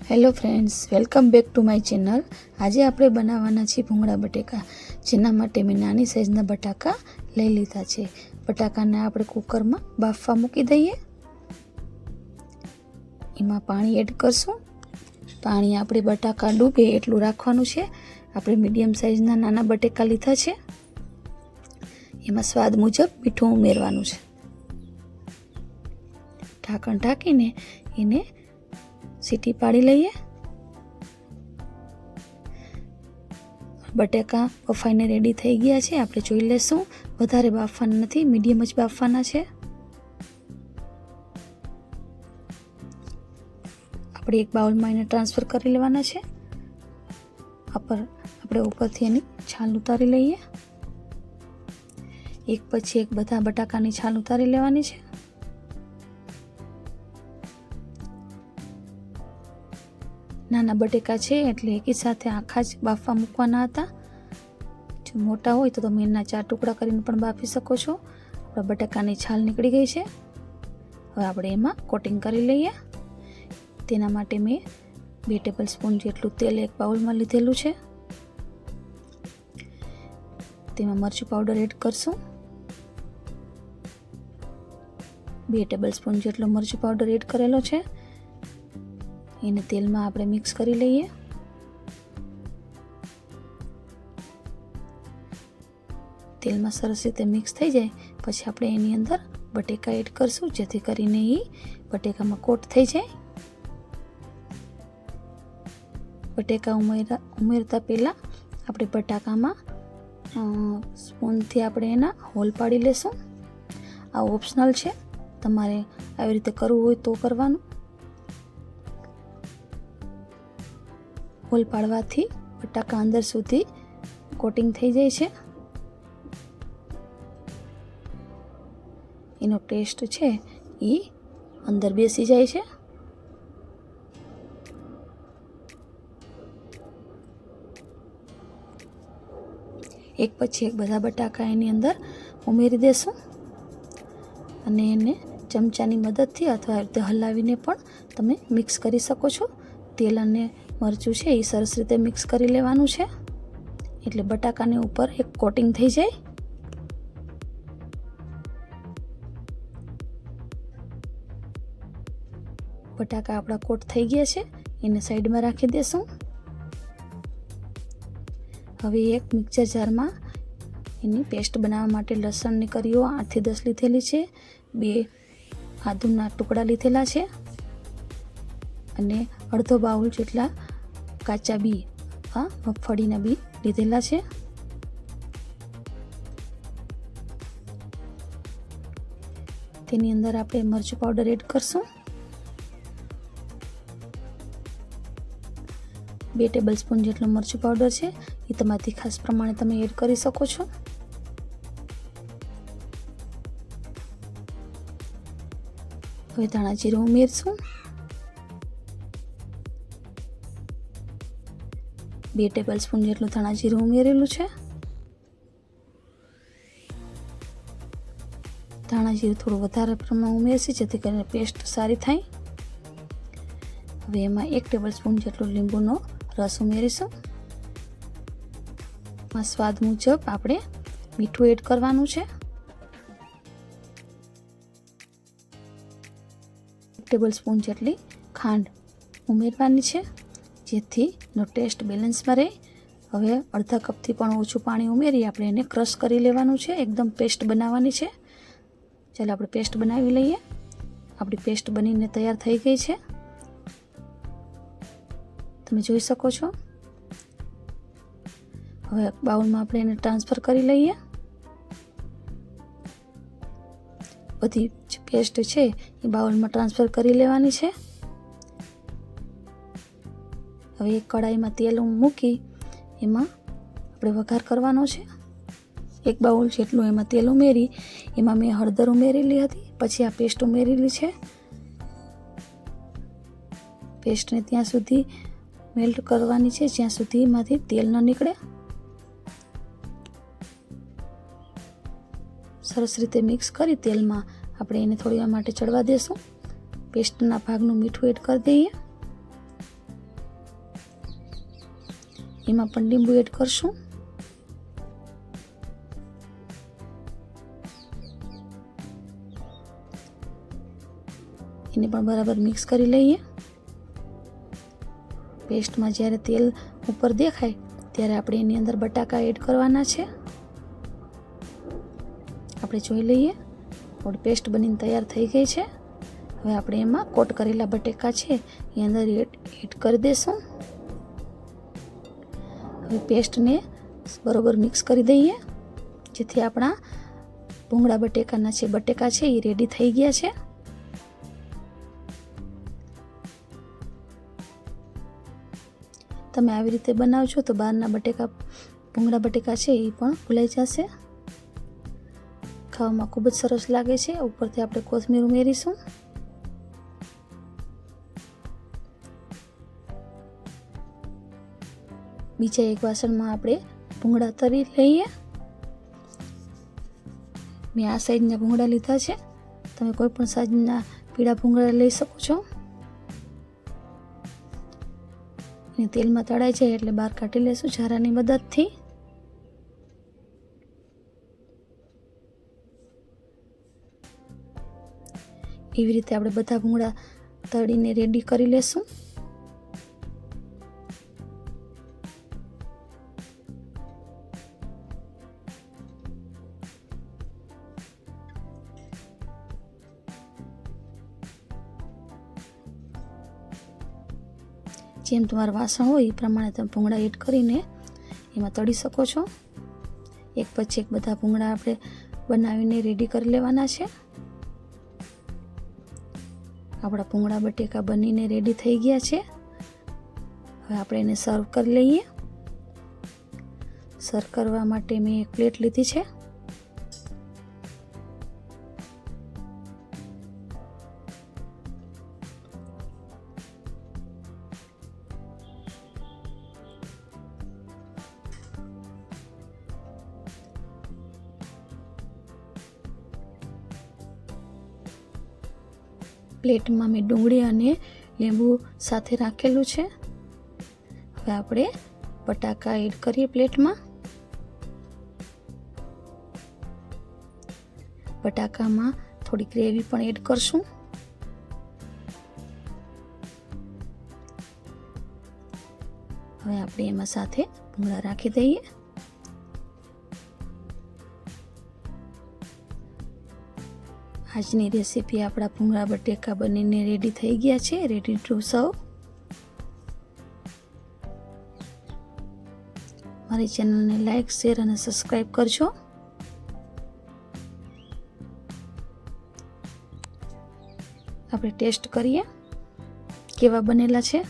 Hello friends, welcome back to my channel. આજે આપણે બનાવવાના છે ભૂંગળા બટેકા, જેના માટે મેં નાની સાઈઝના બટાકા લઈ લીધા છે। બટાકાને આપણે કુકરમાં બાફવા મૂકી દઈએ। એમાં પાણી એડ કરશું। પાણી આપણે બટાકા ડૂબે એટલું રાખવાનું છે। આપણે મીડિયમ સાઈઝના નાના બટેકા લીધા છે। એમાં સ્વાદ મુજબ મીઠું ઉમેરવાનું છે। ઢાંકણ ઢાંકીને એને सीटी पाड़ी लईए। बटेका बफाईने रेडी थई गया छे। आपणे जोई लेशुं। वधारे बाफवाना नथी, मीडियम ज बाफवाना छे। आपणे एक बाउल में एने ट्रांसफर करी लेवाना छे। आपणे उपरथी एनी छाल उतारी लईए। एक पछी एक बधा बटाकानी छाल उतारी लेवानी छे। नाना बटेका है एटले एक साथे आखा ज बाफवा मूकवाना हता। जो मोटा होय तो तमे एना 4 टुकड़ा करीने पण बाफी शको छो। आपणा बटाकानी छाल निकળી गई छे। हवे आपणे एमां कोटिंग करी लईए। तेना माटे मैं 2 टेबल स्पून जेटલું तेल एक बाउल में लीधेलुं छे। तेमां मरचું पाउडर एड करशुं। 2 टेबल स्पून जेटલો मरचું पाउडर एड करेलो छे। એને તેલમાં આપણે મિક્સ કરી લઈએ। તેલમાં સરસ રીતે મિક્સ થઈ જાય પછી આપણે એની અંદર બટેકા એડ કરશું, જેથી કરીને એ બટેકામાં કોટ થઈ જાય। બટેકા ઉમેરતા પહેલા આપણે બટાકામાં સ્પૂનથી આપણે એના હોલ પાડી લેશું। આ ઓપ્શનલ છે, તમારે આવી રીતે કરવું હોય તો કરવાનું। होल पाड़वाथी बटाका अंदर सुधी कोटिंग थई जाय छे। एनो टेस्ट छे ई अंदर बेसी जाय छे। एक पछी एक बधा बटाका एनी अंदर उमेरी देशुं अने एने चमचानी मददथी अथवा रीते हलावीने पण तमे मिक्स करी शको छो। तेल अने मरचું છે એ સરસ રીતે મિક્સ કરી લેવાનું છે, એટલે બટાકાની ઉપર એક કોટિંગ થઈ જાય। બટાકા આપણા કોટ થઈ ગયા છે, એને સાઈડમાં રાખી દેશું। હવે એક મિક્સર જારમાં એની પેસ્ટ બનાવવા માટે લસણની કળીઓ 8 થી 10 લીધેલી છે। 2 આદુના ટુકડા લીધેલા છે અને અડધો બાઉલ જેટલા કાચા બી મગફળીના બી લીધેલા છે। તેની અંદર આપણે મરચું પાવડર એડ કરશું। 2 ટેબલ સ્પૂન જેટલો મરચું પાવડર છે, એ તમારી તીખાશ પ્રમાણે તમે એડ કરી શકો છો। હવે ધાણા જીરું ઉમેરશું। 2 ટેબલ સ્પૂન જેટલું ધાણા જીરું ઉમેરેલું છે। ધાણા જીરું થોડું વધારે પ્રમાણમાં ઉમેરશે, જેથી કરીને પેસ્ટ સારી થાય। હવે એમાં 1 ટેબલ સ્પૂન જેટલું લીંબુનો રસ ઉમેરીશું। આ સ્વાદ મુજબ આપણે મીઠું એડ કરવાનું છે। 1 ટેબલ સ્પૂન જેટલી ખાંડ ઉમેરવાની છે, જેથી નો ટેસ્ટ બેલેન્સમાં રહે। હવે અડધા કપથી પણ ઓછું પાણી ઉમેરી આપણે એને ક્રશ કરી લેવાનું છે, એકદમ પેસ્ટ બનાવવાની છે। ચાલો આપણે પેસ્ટ બનાવી લઈએ। આપણી પેસ્ટ બનીને તૈયાર થઈ ગઈ છે, તમે જોઈ શકો છો। હવે બાઉલમાં આપણે એને ટ્રાન્સફર કરી લઈએ। બધી પેસ્ટ છે એ બાઉલમાં ટ્રાન્સફર કરી લેવાની છે। હવે એક કડાઈમાં તેલ મૂકી એમાં આપણે વઘાર કરવાનો છે। 1 બાઉલ જેટલું એમાં તેલ ઉમેરી એમાં મેં હળદર ઉમેરેલી હતી, પછી આ પેસ્ટ ઉમેરેલી છે। પેસ્ટને ત્યાં સુધી મેલ્ટ કરવાની છે જ્યાં સુધી એમાંથી તેલ ન નીકળે। સરસ રીતે મિક્સ કરી તેલમાં આપણે એને થોડી વાર માટે ચડવા દેશું। પેસ્ટના ભાગનું મીઠું એડ કરી દઈએ। એમાં પણ લીંબુ એડ કરશું. એને પણ બરાબર મિક્સ કરી લઈએ. પેસ્ટમાં જ્યારે તેલ ઉપર દેખાય ત્યારે આપણે એની અંદર બટાકા એડ કરવાના છે. આપણે જોઈ લઈએ આપણી પેસ્ટ બનીને તૈયાર થઈ ગઈ છે. હવે આપણે એમાં કોટ કરેલા બટેકા છે એ અંદર એડ કરી દઈશું. હવે પેસ્ટને બરોબર મિક્સ કરી દઈએ જેથી આપણા ભૂંગળા બટેકા છે એ રેડી થઈ ગયા છે. તમે આવી રીતે બનાવજો તો બહારના ભૂંગળા બટેકા છે એ પણ ભૂલાઈ જશે. ખાવામાં ખૂબ જ સરસ લાગે છે. ઉપરથી આપણે કોથમીર ઉમેરીશું. બીજા એક વાસણમાં આપણે ભૂંગળા તળી લઈએ. મેં આ સાઈઝના ભૂંગળા લીધા છે. તમે કોઈ પણ સાઈઝના પીળા ભૂંગળા લઈ શકો છો. અને તેલમાં તળાઈ જાય એટલે બહાર કાઢી લેશું ઝારાની મદદથી. એવી રીતે આપણે બધા ભૂંગળા તળીને રેડી કરી લેશું. જેમ તમારું વાસણ હોય એ પ્રમાણે તમે ભૂંગળા એડ કરીને એમાં તળી શકો છો. એક પછી એક બધા ભૂંગળા આપણે બનાવીને રેડી કરી લેવાના છે. આપણા ભૂંગળા બટેકા બનીને રેડી થઈ ગયા છે. હવે આપણે એને સર્વ કરી લઈએ. સર્વ કરવા માટે મેં એક પ્લેટ લીધી છે. પ્લેટમાં મેં ડુંગળી અને લીંબુ સાથે રાખેલું છે. હવે આપણે બટાકા એડ કરીએ પ્લેટમાં. બટાકામાં થોડી ગ્રેવી પણ એડ કરશું. હવે આપણે એમાં સાથે ભૂંગળા રાખી દઈએ. આજની રેસીપી આપણા ભૂંગળા બટેકા બનીને રેડી થઈ ગયા છે. રેડી ટુ સર્વ. મારી ચેનલને લાઈક, શેર અને સબસ્ક્રાઈબ કરજો. આપણે ટેસ્ટ કરીએ કેવા બનેલા છે.